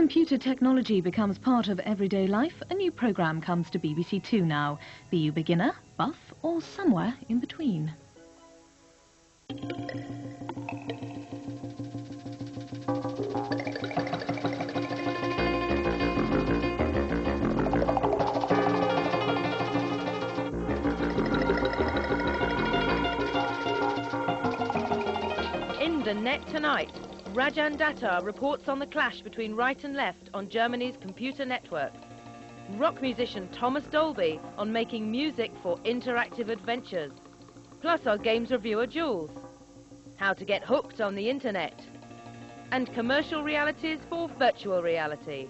computer technology becomes part of everyday life, a new programme comes to BBC Two now. Be you beginner, buff or somewhere in between. In the net tonight, Rajan Datta reports on the clash between right and left on Germany's computer network. Rock musician Thomas Dolby on making music for interactive adventures. Plus our games reviewer Jules. How to get hooked on the internet. And commercial realities for virtual reality.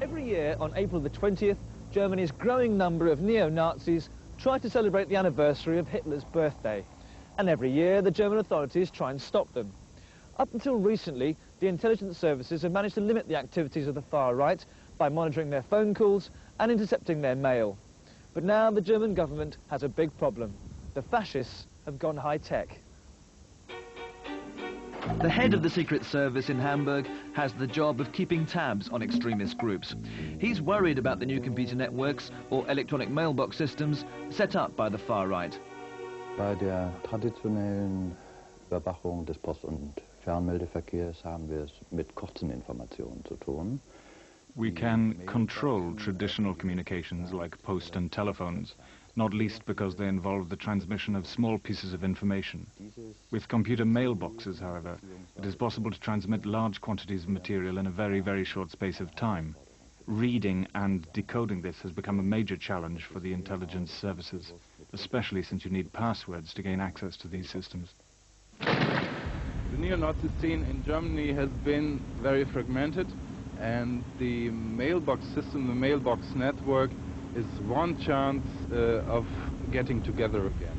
Every year, on April the 20th, Germany's growing number of neo-Nazis try to celebrate the anniversary of Hitler's birthday. And every year, the German authorities try and stop them. Up until recently, the intelligence services have managed to limit the activities of the far right by monitoring their phone calls and intercepting their mail. But now the German government has a big problem. The fascists have gone high-tech. The head of the Secret Service in Hamburg has the job of keeping tabs on extremist groups. He's worried about the new computer networks or electronic mailbox systems set up by the far right. Bei der traditionellen Überwachung des Post- und Fernmeldeverkehrs haben wir es mit kurzen Informationen zu tun. We can control traditional communications like post and telephones, not least because they involve the transmission of small pieces of information. With computer mailboxes, however, it is possible to transmit large quantities of material in a very, very short space of time. Reading and decoding this has become a major challenge for the intelligence services, especially since you need passwords to gain access to these systems. The neo-Nazi scene in Germany has been very fragmented, and the mailbox system, the mailbox network, is one chance of getting together again.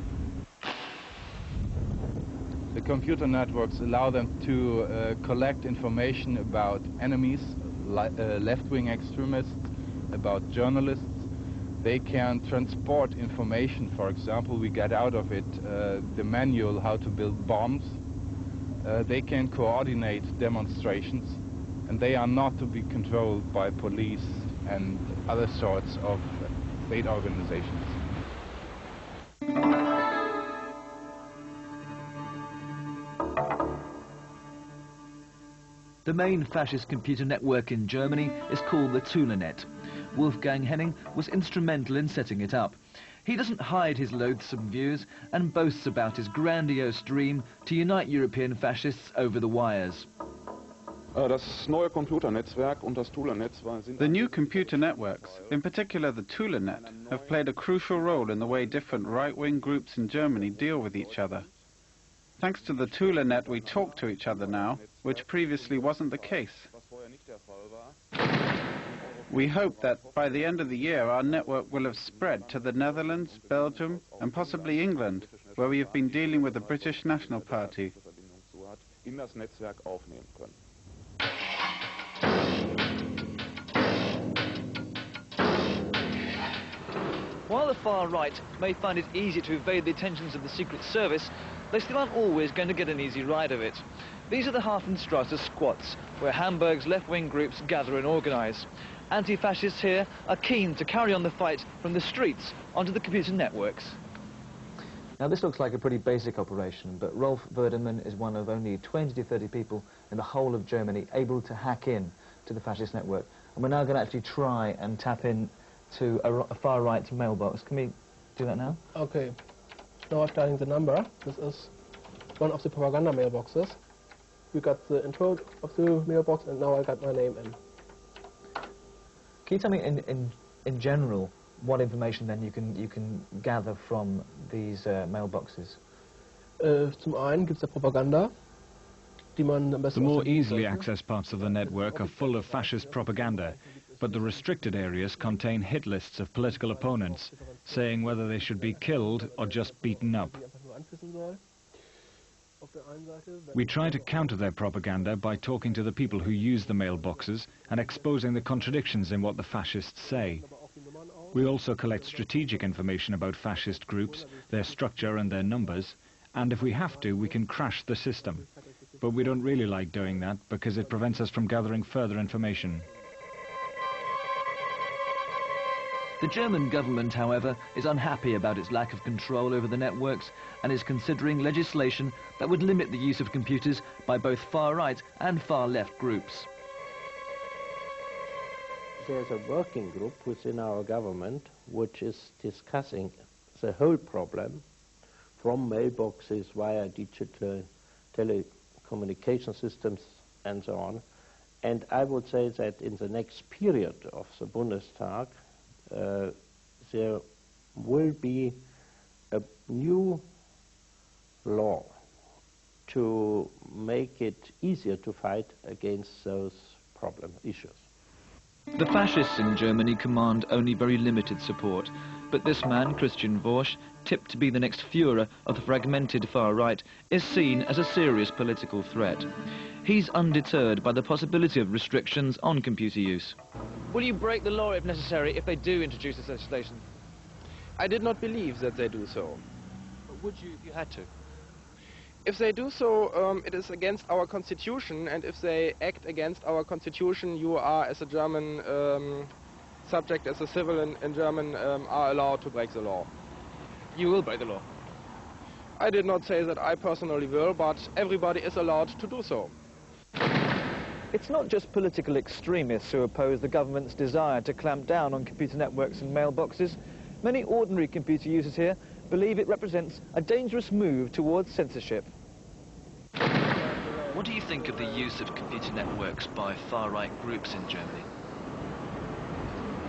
The computer networks allow them to collect information about enemies, left-wing extremists, about journalists. They can transport information. For example, we get out of it the manual how to build bombs. They can coordinate demonstrations, and they are not to be controlled by police and other sorts of state organizations. The main fascist computer network in Germany is called the Tulenet. Wolfgang Henning was instrumental in setting it up. He doesn't hide his loathsome views and boasts about his grandiose dream to unite European fascists over the wires. The new computer networks, in particular the Tulenet, have played a crucial role in the way different right-wing groups in Germany deal with each other. Thanks to the Tulenet, we talk to each other now, which previously wasn't the case. We hope that by the end of the year our network will have spread to the Netherlands, Belgium and possibly England, where we have been dealing with the British National Party. While the far right may find it easy to evade the attentions of the Secret Service, they still aren't always going to get an easy ride of it. These are the Hafenstrasse squats, where Hamburg's left-wing groups gather and organise. Anti-fascists here are keen to carry on the fight from the streets onto the computer networks. Now this looks like a pretty basic operation, but Rolf Werdermann is one of only 20 to 30 people in the whole of Germany able to hack in to the fascist network. And we're now going to actually try and tap in to a far-right mailbox. Can we do that now? Okay. Now I'm dialing the number. This is one of the propaganda mailboxes. We got the intro of the mailbox and now I got my name in. Can you tell me in general what information then you can gather from these mailboxes? Zum einen gibt es Propaganda, die man am besten. The more easily accessed parts of the network are full of fascist propaganda, but the restricted areas contain hit lists of political opponents, saying whether they should be killed or just beaten up. ranpissen soll. Auf der einen Seite, We try to counter their propaganda by talking to the people who use the mailboxes and exposing the contradictions in what the fascists say. We also collect strategic information about fascist groups, their structure and their numbers, and if we have to, we can crash the system. But we don't really like doing that because it prevents us from gathering further information. The German government, however, is unhappy about its lack of control over the networks and is considering legislation that would limit the use of computers by both far-right and far-left groups. There's a working group within our government which is discussing the whole problem from mailboxes via digital telecommunication systems and so on. And I would say that in the next period of the Bundestag, there will be a new law to make it easier to fight against those issues. The fascists in Germany command only very limited support, but this man, Christian Worsch, tipped to be the next Führer of the fragmented far-right, is seen as a serious political threat. He's undeterred by the possibility of restrictions on computer use. Will you break the law if necessary if they do introduce this legislation? I did not believe that they do so. But would you if you had to? If they do so, it is against our constitution, and if they act against our constitution, you are, as a German subject, as a civil in German, are allowed to break the law. You will break the law? I did not say that I personally will, but everybody is allowed to do so. It's not just political extremists who oppose the government's desire to clamp down on computer networks and mailboxes. Many ordinary computer users here believe it represents a dangerous move towards censorship. What do you think of the use of computer networks by far-right groups in Germany?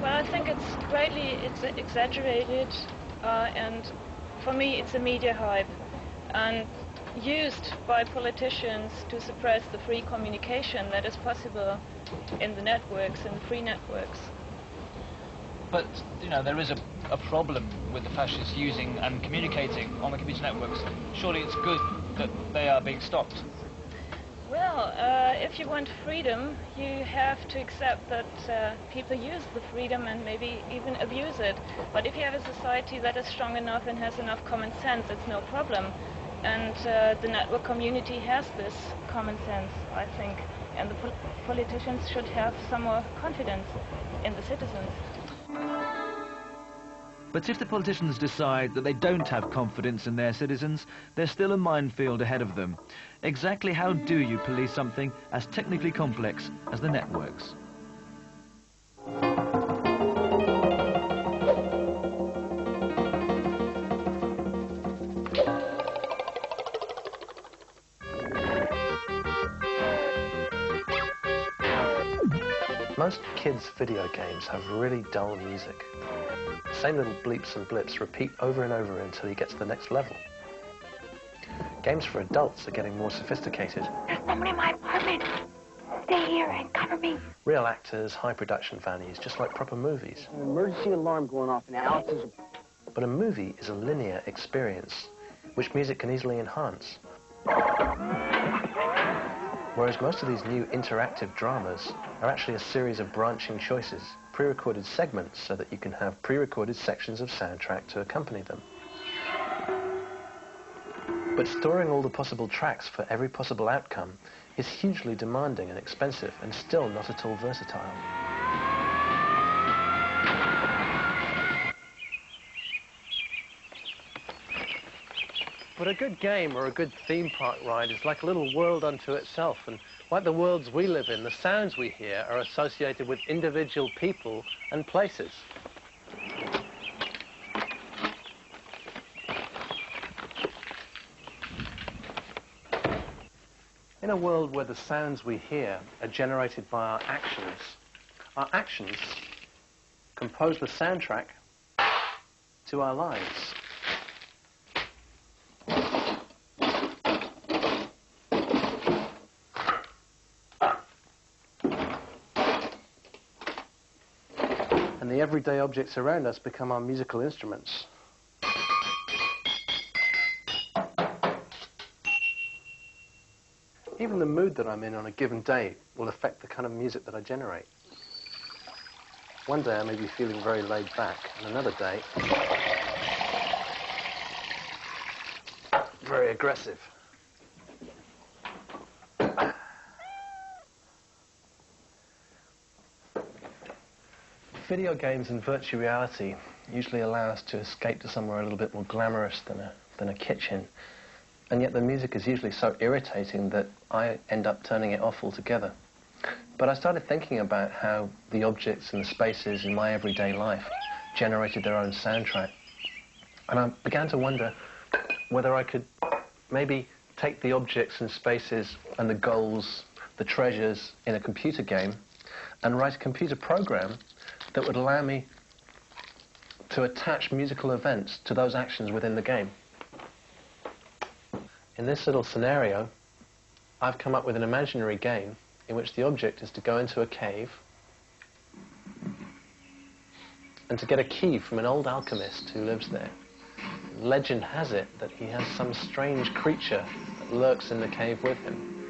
Well, I think it's greatly exaggerated, and for me it's a media hype, and used by politicians to suppress the free communication that is possible in the networks, in the free networks. But, you know, there is a problem with the fascists using and communicating on the computer networks. Surely it's good that they are being stopped. Well, if you want freedom, you have to accept that people use the freedom and maybe even abuse it. But if you have a society that is strong enough and has enough common sense, it's no problem. And the network community has this common sense, I think. And the politicians should have some more confidence in the citizens. But if the politicians decide that they don't have confidence in their citizens, there's still a minefield ahead of them. Exactly how do you police something as technically complex as the networks? Most kids' video games have really dull music. Same little bleeps and blips repeat over and over until you get to the next level. Games for adults are getting more sophisticated. There's someone in my apartment. Stay here and cover me. Real actors, high production values, just like proper movies. An emergency alarm going off now. But a movie is a linear experience, which music can easily enhance. Whereas most of these new interactive dramas are actually a series of branching choices, pre-recorded segments so that you can have pre-recorded sections of soundtrack to accompany them. But storing all the possible tracks for every possible outcome is hugely demanding and expensive and still not at all versatile. But a good game or a good theme park ride is like a little world unto itself, and like the worlds we live in, the sounds we hear are associated with individual people and places. In a world where the sounds we hear are generated by our actions compose the soundtrack to our lives. And the everyday objects around us become our musical instruments. Even the mood that I'm in on a given day will affect the kind of music that I generate. One day I may be feeling very laid back, and another day, very aggressive. Video games and virtual reality usually allow us to escape to somewhere a little bit more glamorous than a kitchen. And yet the music is usually so irritating that I end up turning it off altogether. But I started thinking about how the objects and the spaces in my everyday life generated their own soundtrack. And I began to wonder whether I could maybe take the objects and spaces and the goals, the treasures in a computer game and write a computer program that would allow me to attach musical events to those actions within the game. In this little scenario, I've come up with an imaginary game in which the object is to go into a cave and to get a key from an old alchemist who lives there. Legend has it that he has some strange creature that lurks in the cave with him.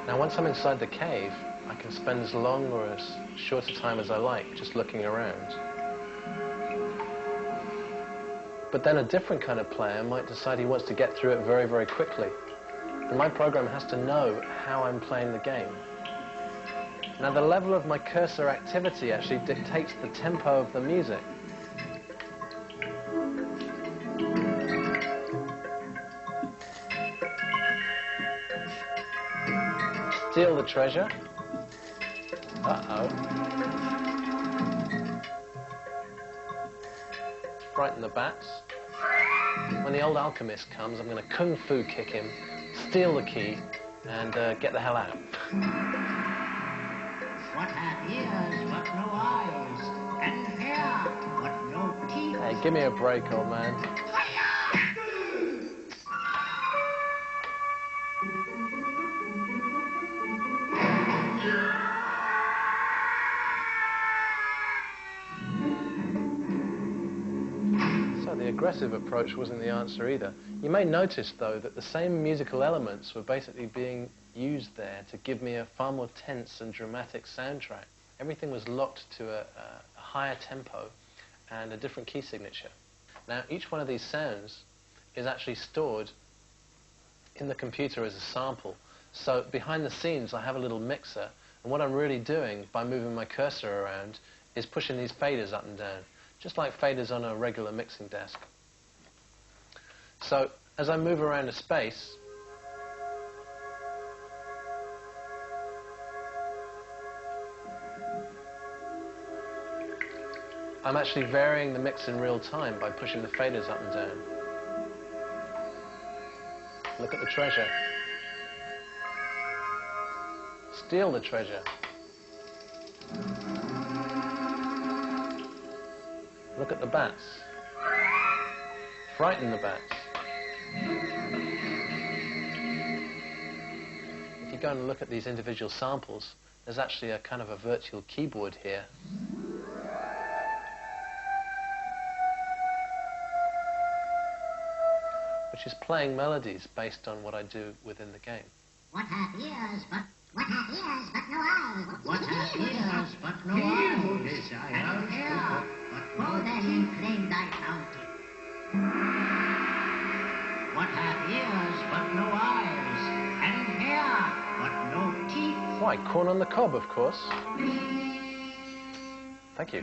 Now, once I'm inside the cave, I can spend as long or as short a time as I like just looking around. But then a different kind of player might decide he wants to get through it very, very quickly. And my program has to know how I'm playing the game. Now, the level of my cursor activity actually dictates the tempo of the music. Steal the treasure. Uh-oh. Frighten the bats. When the old alchemist comes, I'm going to kung fu kick him, steal the key, and get the hell out. What hath ears but no eyes, and hair but no teeth? Hey, give me a break, old man. The aggressive approach wasn't the answer either. You may notice, though, that the same musical elements were basically being used there to give me a far more tense and dramatic soundtrack. Everything was locked to a higher tempo and a different key signature. Now, each one of these sounds is actually stored in the computer as a sample. So behind the scenes, I have a little mixer, and what I'm really doing by moving my cursor around is pushing these faders up and down, just like faders on a regular mixing desk. So, as I move around a space, I'm actually varying the mix in real time by pushing the faders up and down. Look at the treasure. Steal the treasure. Look at the bats. Frighten the bats. If you go and look at these individual samples, there's actually a kind of a virtual keyboard here. Which is playing melodies based on what I do within the game. What hath ears but no eyes? What hath ears but no eyes? And hair but go then and claim thy bounty. What hath ears but no eyes? And hair but no teeth? Why, corn on the cob, of course. Thank you.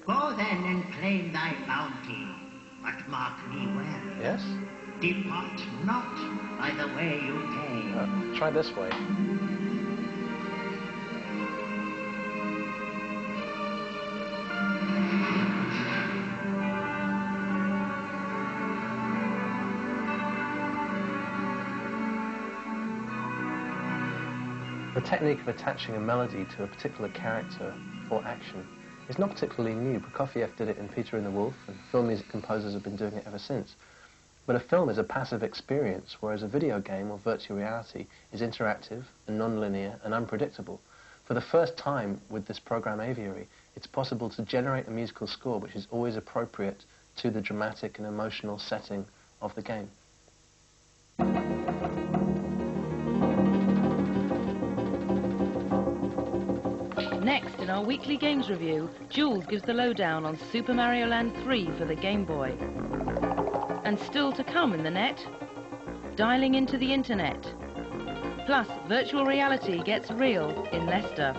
Go then and claim thy bounty, but mark me well. Yes? Depart not by the way you came. Oh, try this way. The technique of attaching a melody to a particular character or action is not particularly new. Prokofiev did it in Peter and the Wolf, and film music composers have been doing it ever since. But a film is a passive experience, whereas a video game or virtual reality is interactive and non-linear and unpredictable. For the first time with this program Aviary, it's possible to generate a musical score which is always appropriate to the dramatic and emotional setting of the game. in our weekly games review, Jules gives the lowdown on Super Mario Land 3 for the Game Boy. And still to come in the net, dialing into the internet. Plus, virtual reality gets real in Leicester.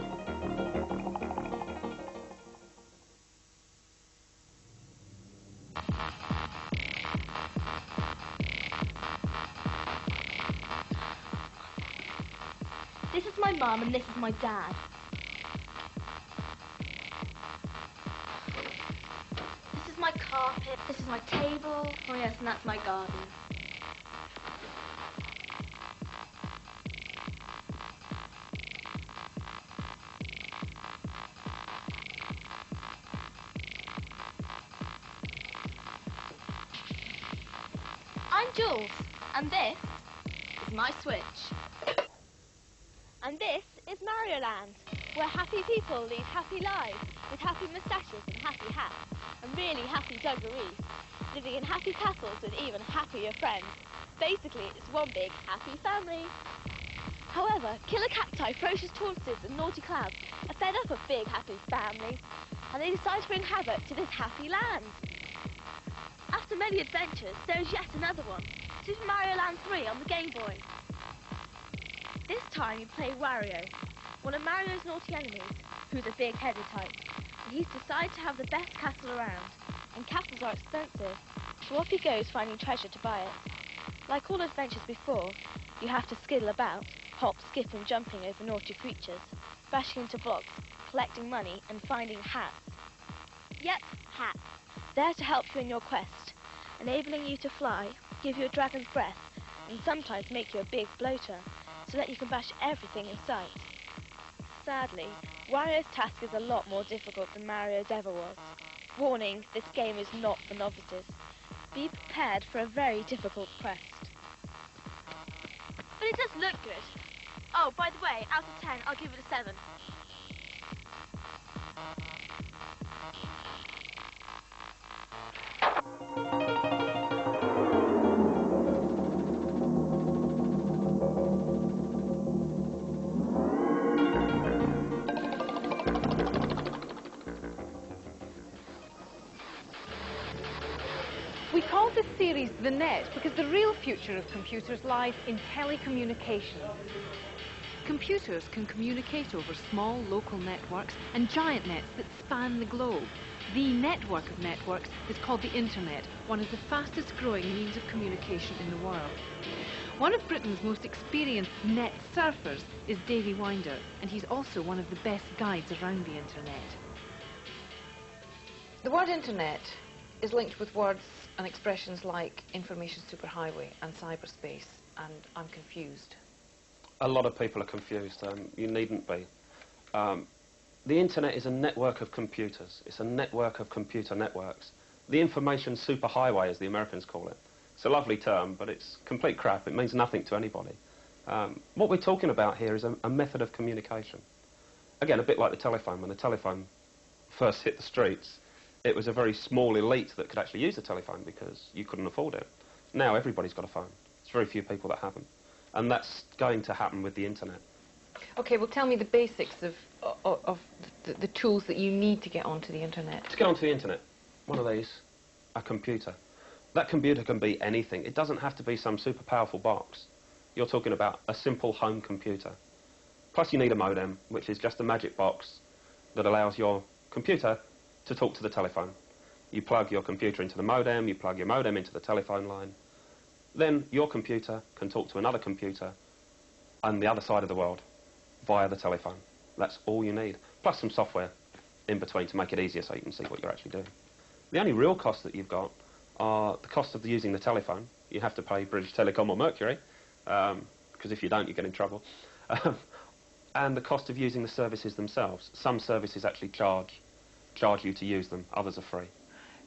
This is my mum and this is my dad. This is my carpet, this is my table. Oh yes, and that's my garden. I'm Jules, and this is my Switch. And this is Mario Land, where happy people lead happy lives with happy moustaches and happy hats and really happy dungarees, living in happy castles with even happier friends. Basically, it's one big happy family. However, killer cacti, ferocious tortoises and naughty clouds are fed up of big happy families, and they decide to bring havoc to this happy land. After many adventures, there is yet another one, Super Mario Land 3 on the Game Boy. This time you play Wario, one of Mario's naughty enemies, who's a big-headed type, and he's decided to have the best castle around, and castles are expensive, so off he goes finding treasure to buy it. Like all adventures before, you have to skiddle about, hop, skip and jumping over naughty creatures, bashing into blocks, collecting money and finding hats. Yep, hats. There to help you in your quest, enabling you to fly, give you a dragon's breath, and sometimes make you a big bloater, so that you can bash everything in sight. Sadly, Wario's task is a lot more difficult than Mario's ever was. Warning, this game is not for novices. Be prepared for a very difficult quest. But it does look good. Oh, by the way, out of 10, I'll give it a 7. We call this series The Net because the real future of computers lies in telecommunications. Computers can communicate over small local networks and giant nets that span the globe. The network of networks is called the Internet, one of the fastest growing means of communication in the world. One of Britain's most experienced net surfers is Davy Winder, and he's also one of the best guides around the Internet. The word Internet is linked with words and expressions like information superhighway and cyberspace, and I'm confused. A lot of people are confused. You needn't be. The internet is a network of computers. It's a network of computer networks. The information superhighway, as the Americans call it. It's a lovely term, but it's complete crap. It means nothing to anybody. What we're talking about here is a method of communication. Again, a bit like the telephone. When the telephone first hit the streets, it was a very small elite that could actually use the telephone because you couldn't afford it. Now everybody's got a phone. There's very few people that haven't. And that's going to happen with the internet. Okay, well tell me the basics of the tools that you need to get onto the internet. To get onto the internet, one of these, a computer. That computer can be anything. It doesn't have to be some super powerful box. You're talking about a simple home computer. Plus you need a modem, which is just a magic box that allows your computer to talk to the telephone. You plug your computer into the modem, you plug your modem into the telephone line. Then your computer can talk to another computer on the other side of the world via the telephone. That's all you need. Plus some software in between to make it easier so you can see what you're actually doing. The only real costs that you've got are the cost of using the telephone. You have to pay British Telecom or Mercury, because if you don't, you get in trouble. And the cost of using the services themselves. Some services actually charge you to use them, others are free.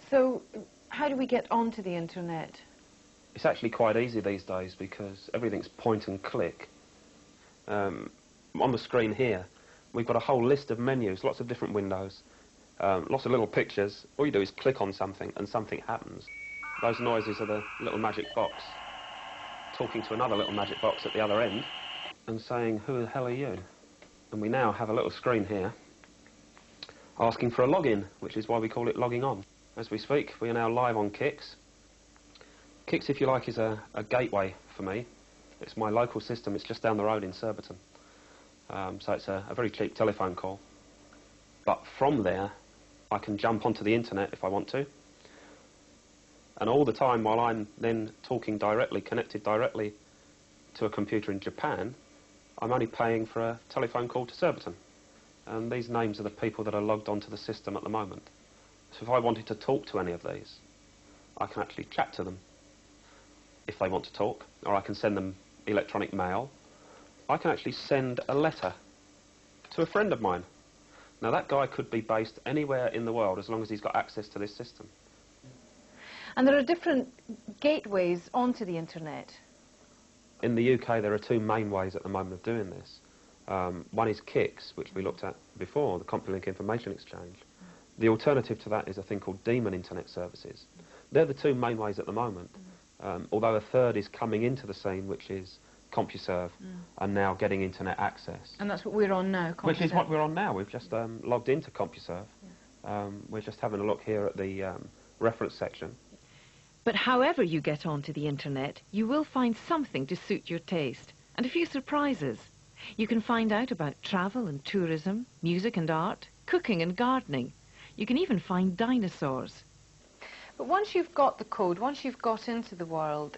So, how do we get onto the internet? It's actually quite easy these days because everything's point and click. On the screen here, we've got a whole list of menus, lots of different windows, lots of little pictures. All you do is click on something and something happens. Those noises are the little magic box talking to another little magic box at the other end and saying, who the hell are you? And we now have a little screen here asking for a login, which is why we call it logging on. As we speak, we are now live on Kix. Kix, if you like, is a gateway for me. It's my local system. It's just down the road in Surbiton. So it's a very cheap telephone call. But from there, I can jump onto the internet if I want to. And all the time while I'm then talking directly, connected directly to a computer in Japan, I'm only paying for a telephone call to Surbiton. And these names are the people that are logged onto the system at the moment. So if I wanted to talk to any of these, I can actually chat to them if they want to talk, or I can send them electronic mail. I can actually send a letter to a friend of mine. Now that guy could be based anywhere in the world as long as he's got access to this system. And there are different gateways onto the internet. In the UK there are two main ways at the moment of doing this. One is Kix, which we looked at before, the CompuLink Information Exchange. The alternative to that is a thing called Daemon Internet Services. They're the two main ways at the moment, although a third is coming into the scene, which is CompuServe, and now getting internet access. And that's what we're on now, CompuServe. Which is what we're on now. We've just logged into CompuServe. We're just having a look here at the reference section. But however you get onto the internet, you will find something to suit your taste, and a few surprises. You can find out about travel and tourism, music and art, cooking and gardening. You can even find dinosaurs. But once you've got the code, once you've got into the world,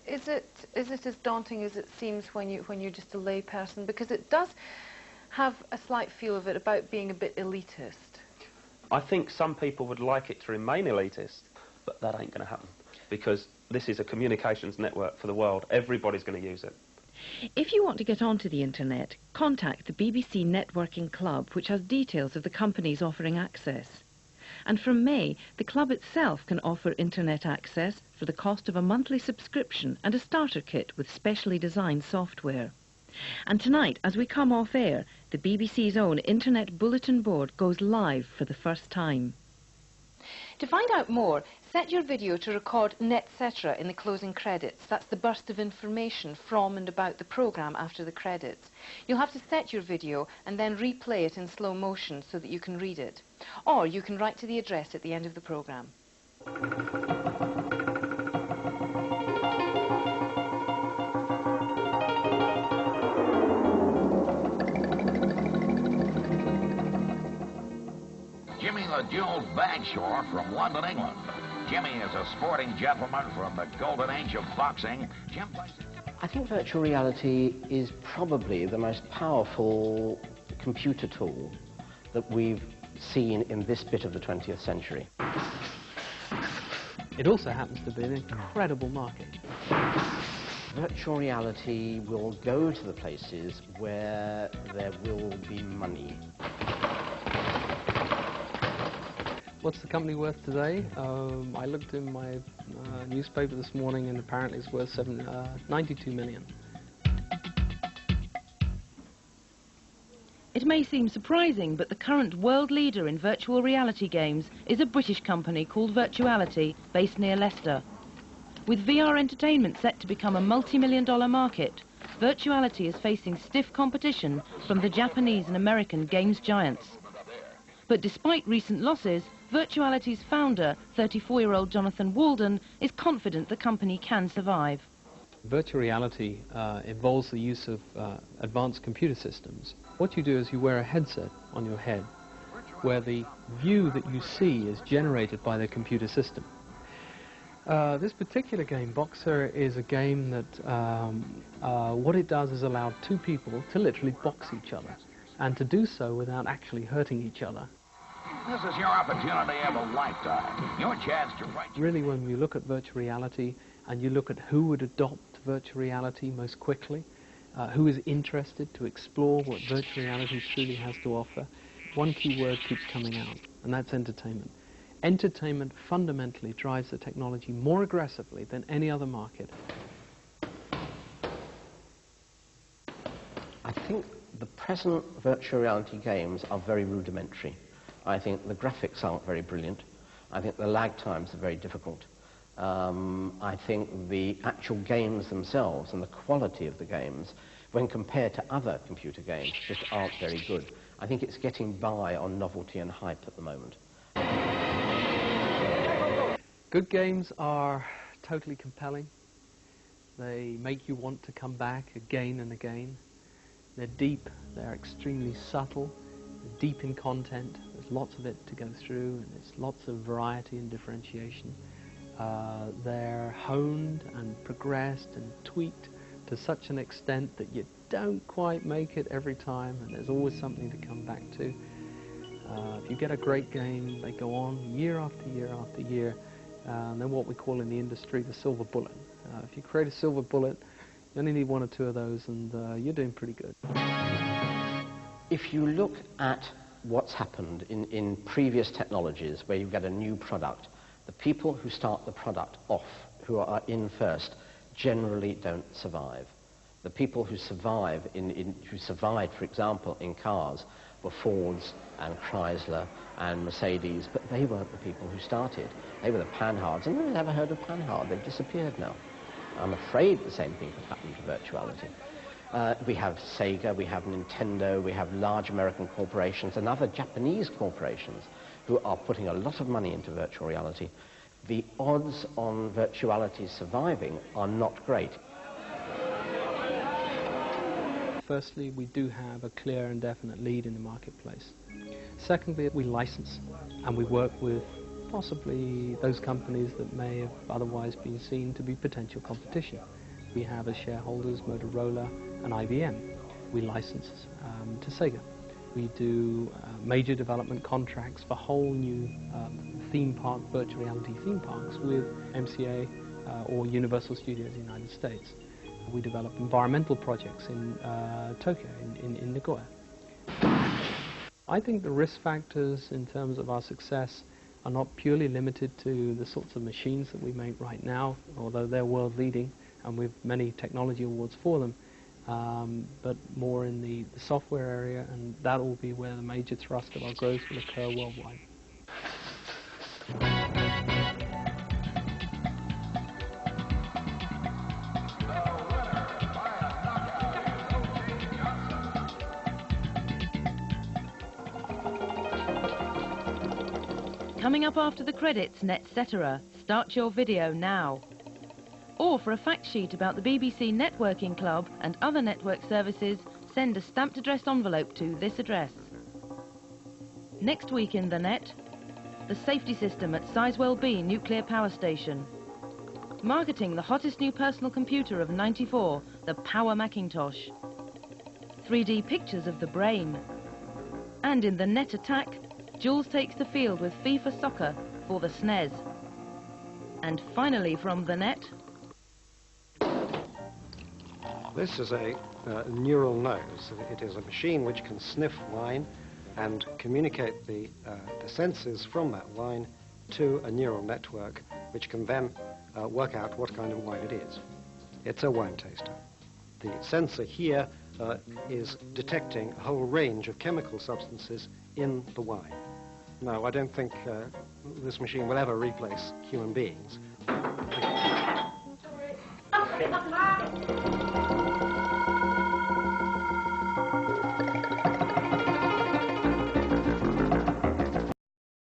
is it as daunting as it seems when you're just a lay person? Because it does have a slight feel of it about being a bit elitist. I think some people would like it to remain elitist, but that ain't going to happen, because this is a communications network for the world. Everybody's going to use it. If you want to get onto the internet, contact the BBC Networking Club, which has details of the companies offering access. And from May, the club itself can offer internet access for the cost of a monthly subscription and a starter kit with specially designed software. And tonight, as we come off air, the BBC's own Internet Bulletin Board goes live for the first time. To find out more, set your video to record netcetera in the closing credits. That's the burst of information from and about the programme after the credits. You'll have to set your video and then replay it in slow motion so that you can read it. Or you can write to the address at the end of the programme. Jimmy the Jules Bagshaw from London, England. Jimmy is a sporting gentleman from the golden age of boxing. I think virtual reality is probably the most powerful computer tool that we've seen in this bit of the 20th century. It also happens to be an incredible market. Virtual reality will go to the places where there will be money. What's the company worth today? I looked in my newspaper this morning and apparently it's worth 92 million. It may seem surprising, but the current world leader in virtual reality games is a British company called Virtuality, based near Leicester. With VR entertainment set to become a multi-million-dollar market, Virtuality is facing stiff competition from the Japanese and American games giants. But despite recent losses, Virtuality's founder, 34-year-old Jonathan Walden, is confident the company can survive. Virtual reality involves the use of advanced computer systems. What you do is you wear a headset on your head where the view that you see is generated by the computer system. This particular game, Boxer, is a game that what it does is allow two people to literally box each other and to do so without actually hurting each other. This is your opportunity of a lifetime. Your chance to write. Really, when you look at virtual reality and you look at who would adopt virtual reality most quickly, who is interested to explore what virtual reality truly has to offer, one key word keeps coming out, and that's entertainment. Entertainment fundamentally drives the technology more aggressively than any other market. I think the present virtual reality games are very rudimentary. I think the graphics aren't very brilliant. I think the lag times are very difficult. I think the actual games themselves and the quality of the games, when compared to other computer games, just aren't very good. I think it's getting by on novelty and hype at the moment. Good games are totally compelling. They make you want to come back again and again. They're deep, they're extremely subtle, they're deep in content, there's lots of it to go through, and there's lots of variety and differentiation. They're honed and progressed and tweaked to such an extent that you don't quite make it every time, and there's always something to come back to. If you get a great game, they go on year after year after year. They're what we call in the industry the silver bullet. If you create a silver bullet, you only need one or two of those, and you're doing pretty good. If you look at what's happened in previous technologies where you get a new product, the people who start the product off, who are in first, generally don't survive. The people who survive, who survived, for example, in cars, were Fords and Chrysler and Mercedes, but they weren't the people who started. They were the Panhards, and nobody's ever heard of Panhard. They've disappeared now. I'm afraid the same thing could happen to virtuality. We have Sega, we have Nintendo, we have large American corporations and other Japanese corporations who are putting a lot of money into virtual reality. The odds on virtuality surviving are not great. Firstly, we do have a clear and definite lead in the marketplace. Secondly, we license, and we work with possibly those companies that may have otherwise been seen to be potential competition. We have as shareholders Motorola and IBM. We license to Sega. We do major development contracts for whole new theme park, virtual reality theme parks with MCA or Universal Studios in the United States. We develop environmental projects in Tokyo, in Nagoya. I think the risk factors in terms of our success are not purely limited to the sorts of machines that we make right now, although they're world leading and we have many technology awards for them, but more in the software area, and that will be where the major thrust of our growth will occur worldwide. Coming up after the credits, Netcetera. Start your video now. Or for a fact sheet about the BBC Networking Club and other network services, send a stamped addressed envelope to this address. Next week in the net, the safety system at Sizewell B Nuclear Power Station. Marketing the hottest new personal computer of '94, the Power Macintosh. 3D pictures of the brain. And in the net attack, Jules takes the field with FIFA Soccer for the SNES. And finally from the net... This is a neural nose. It is a machine which can sniff wine and communicate the senses from that wine to a neural network, which can then work out what kind of wine it is. It's a wine taster. The sensor here is detecting a whole range of chemical substances in the wine. No, I don't think this machine will ever replace human beings.